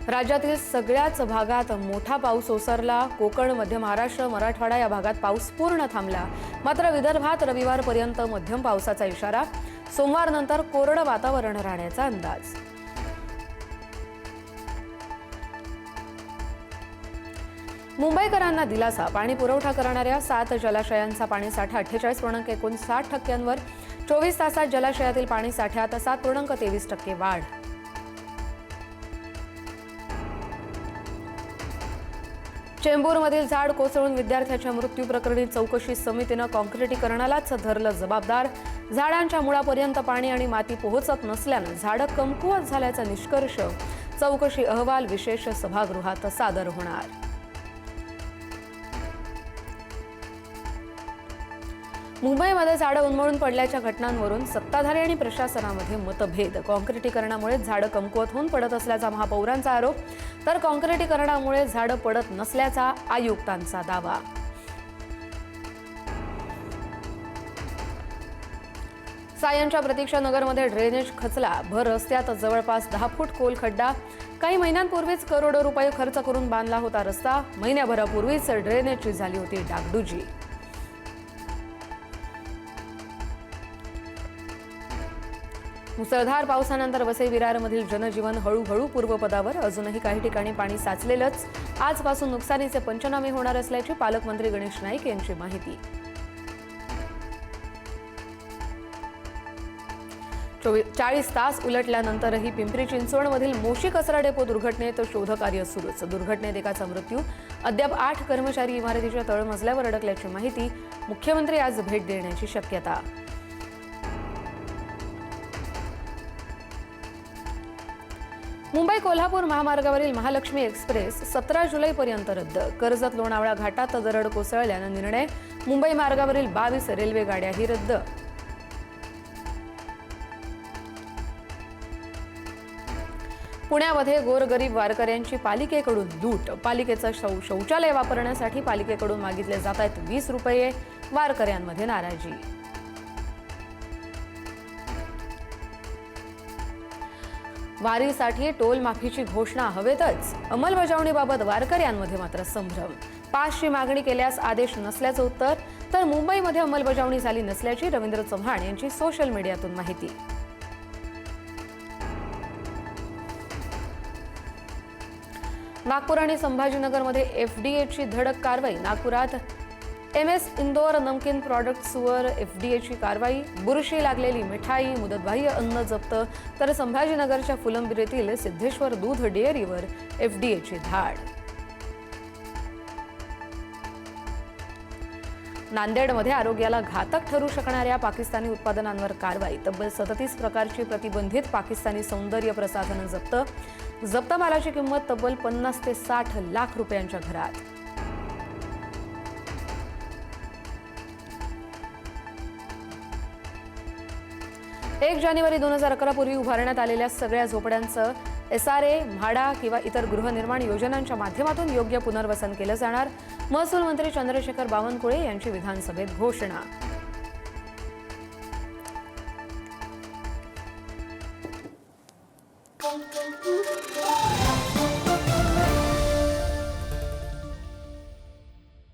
राज्यातील सगळ्याच भागात मोठा पाऊस ओसरला। कोकण, मध्य महाराष्ट्र, मराठवाडा या भागात पाऊस पूर्ण थांबला। मात्र विदर्भात रविवारपर्यंत मध्यम पावसाचा इशारा। सोमवारनंतर कोरडं वातावरण राहण्याचा अंदाज। मुंबईकरांना दिलासा। पाणी पुरवठा करणाऱ्या 7 जलाशयांचा पाणीसाठा 48.59% 24 तासात जलाशयातील पाणीसाठ्यात 7.23% वाढ। चेंबूरमधील झाड कोसळून विद्यार्थ्याच्या मृत्यू प्रकरणी चौकशी समितीनं काँक्रिटीकरणालाच धरलं जबाबदार। झाडांच्या मुळापर्यंत पाणी आणि माती पोहोचत नसल्यानं झाडं कमकुवत झाल्याचा निष्कर्ष। चौकशी अहवाल विशेष सभागृहात सादर होणार। मुंबईमध्ये झाडं उन्मळून पडल्याच्या घटनांवरून सत्ताधारी आणि प्रशासनामध्ये मतभेद। काँक्रिटीकरणामुळे झाडं कमकुवत होऊन पडत असल्याचा महापौरांचा आरोप, तर काँक्रिटीकरणामुळे झाडं पडत नसल्याचा आयुक्तांचा दावा। सायनच्या प्रतीक्षा नगरमध्ये ड्रेनेज खचला। भर रस्त्यात जवळपास 10 फूट खोल खड्डा। काही महिन्यांपूर्वीच करोडो रुपये खर्च करून बांधला होता रस्ता। महिन्याभरापूर्वीच ड्रेनेजची झाली होती डागडुजी। मुसळधार पावसानंतर वसई विरारमधील जनजीवन हळूहळू पूर्वपदावर। अजूनही काही ठिकाणी पाणी साचलेलंच। आजपासून नुकसानीचे पंचनामे होणार असल्याची पालकमंत्री गणेश नाईक यांची माहिती। 40 तास उलटल्यानंतरही पिंपरी चिंचवडमधील मोशी कचरा डेपो दुर्घटनेत शोधकार्य सुरूच। दुर्घटनेत एकाचा मृत्यू। अद्याप 8 कर्मचारी इमारतीच्या तळमजल्यावर अडकल्याची माहिती। मुख्यमंत्री आज भेट देण्याची शक्यता। मुंबई कोल्हापूर महामार्गावरील महालक्ष्मी एक्सप्रेस 17 जुलैपर्यंत रद्द। कर्जत लोणावळा घाटात दरड कोसळल्यानं निर्णय। मुंबई मार्गावरील 22 रेल्वे गाड्याही रद्द। पुण्यामध्ये गोरगरीब वारकऱ्यांची पालिकेकडून लूट। पालिकेचं शौचालय वापरण्यासाठी पालिकेकडून मागितले जात आहेत 20 रुपये। वारकऱ्यांमध्ये नाराजी। वारीसाठी टोल माफीची घोषणा हवेतच। अंमलबजावणीबाबत वारकऱ्यांमध्ये मात्र संभ्रम। पासची मागणी केल्यास आदेश नसल्याचं उत्तर, तर मुंबईमध्ये अंमलबजावणी झाली नसल्याची रवींद्र चव्हाण यांची सोशल मीडियातून माहिती। नागपूर आणि संभाजीनगरमध्ये एफडीएची धडक कारवाई। नागपुरात MS इंदोर नमकीन प्रॉडक्ट्सवर एफडीएची कारवाई। बुरशी लागलेली मिठाई, मुदतबाह्य अन्न जप्त, तर संभाजीनगरच्या फुलंब्रीतील सिद्धेश्वर दूध डेअरीवर एफडीएची धाड। नांदेडमध्ये आरोग्याला घातक ठरू शकणाऱ्या पाकिस्तानी उत्पादनांवर कारवाई। तब्बल 37 प्रकारची प्रतिबंधित पाकिस्तानी सौंदर्य प्रसाधनं जप्त। जप्त मालाची किंमत तब्बल 50 ते 60 लाख रुपयांच्या घरात। 1 जानेवारी 2011 पूर्वी उभारण्यात आलेल्या सगळ्या झोपड्यांचं SRA, म्हाडा किंवा इतर गृहनिर्माण योजनांच्या माध्यमातून योग्य पुनर्वसन केलं जाणार। महसूल मंत्री चंद्रशेखर बावनकुळे यांची विधानसभेत घोषणा।